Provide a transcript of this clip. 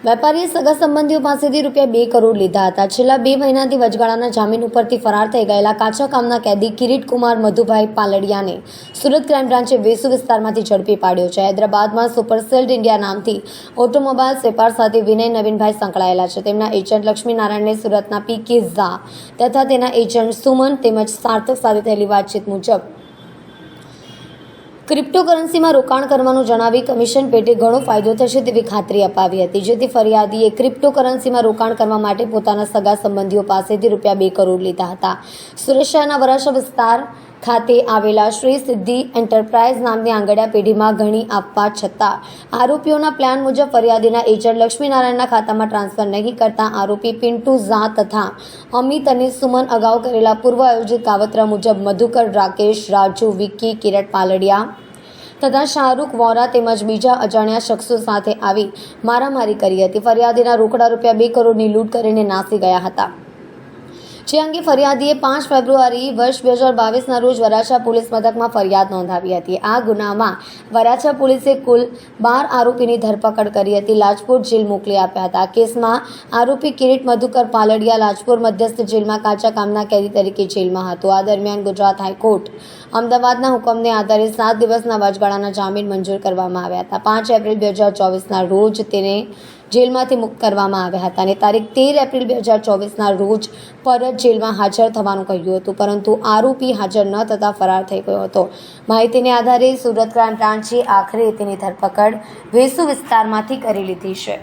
વેપારીએ સગા સંબંધીઓ પાસેથી ₹2 કરોડ લીધા હતા. છેલ્લા 2 મહિનાથી વચગાળાના જામીન ઉપરથી ફરાર થઈ ગયેલા કાચા કામના કેદી કિરીટકુમાર મધુભાઈ પાલડિયાને સુરત ક્રાઇમ બ્રાન્ચે વેસુ વિસ્તારમાંથી ઝડપી પાડ્યો છે. હૈદરાબાદમાં સુપરસેલ્ડ ઇન્ડિયા નામથી ઓટોમોબાઈલ્સ વેપાર સાથે વિનય નવીનભાઈ સંકળાયેલા છે. તેમના એજન્ટ લક્ષ્મીનારાયણને સુરતના પીકે ઝા તથા તેના એજન્ટ સુમન તેમજ સાર્થક સાથે થયેલી વાતચીત મુજબ ક્રિપ્ટોકરન્સીમાં રોકાણ કરવાનું જણાવી કમિશન પેટે ઘણો ફાયદો થશે તેવી ખાતરી અપાવી હતી, જેથી ફરિયાદીએ ક્રિપ્ટોકરન્સીમાં રોકાણ કરવા માટે પોતાના સગા સંબંધીઓ પાસેથી ₹2 કરોડ લીધા હતા. સુરત શહેરના વરાછા વિસ્તાર ખાતે આવેલા શ્રી સિદ્ધિ એન્ટરપ્રાઇઝ નામની આંગડિયા પેઢીમાં ઘણી આપવા છતાં આરોપીઓના પ્લાન મુજબ ફરિયાદીના એજન્ટ લક્ષ્મીનારાયણના ખાતામાં ટ્રાન્સફર નહીં કરતા આરોપી પિન્ટુ ઝા તથા અમિત અને સુમન અગાઉ કરેલા પૂર્વ આયોજિત કાવતરા મુજબ મધુકર, રાકેશ, રાજુ, વિક્કી, કિરણ પાલડિયા તથા શાહરૂખ વોરા તેમજ બીજા અજાણ્યા શખ્સો સાથે આવી મારામારી કરી હતી. ફરિયાદીના રોકડા ₹2 કરોડની લૂંટ કરીને નાસી ગયા હતા, જે અંગે ફરિયાદીએ 5 ફેબ્રુઆરી વર્ષ 2022ના રોજ વરાછા પોલીસ મથકમાં ફરિયાદ નોંધાવી હતી. આ ગુનામાં વરાછા પોલીસે કુલ 12 આરોપીની ધરપકડ કરી હતી, લાજપોર જેલ મોકલી આપ્યા હતા. કેસમાં આરોપી કિરીટ મધુકર પાલડિયા લાજપોર મધ્યસ્થ જેલમાં કાચા કામના કેદી તરીકે જેલમાં હતો. આ દરમિયાન ગુજરાત હાઈકોર્ટ અમદાવાદના હુકમને આધારે 7 દિવસના વચગાળાના જામીન મંજૂર કરવામાં આવ્યા હતા. 5 એપ્રિલ 2024ના રોજ તેને જેલમાંથી મુક્ત કરવામાં આવ્યા હતા અને તારીખ 13 એપ્રિલ 2024ના રોજ પરત જેલમાં હાજર થવાનું કહ્યું હતું, પરંતુ આરોપી હાજર ન થતાં ફરાર થઈ ગયો હતો. માહિતીને આધારે સુરત ક્રાઇમ બ્રાન્ચે આખરે તેની ધરપકડ વેસુ વિસ્તારમાંથી કરી લીધી છે.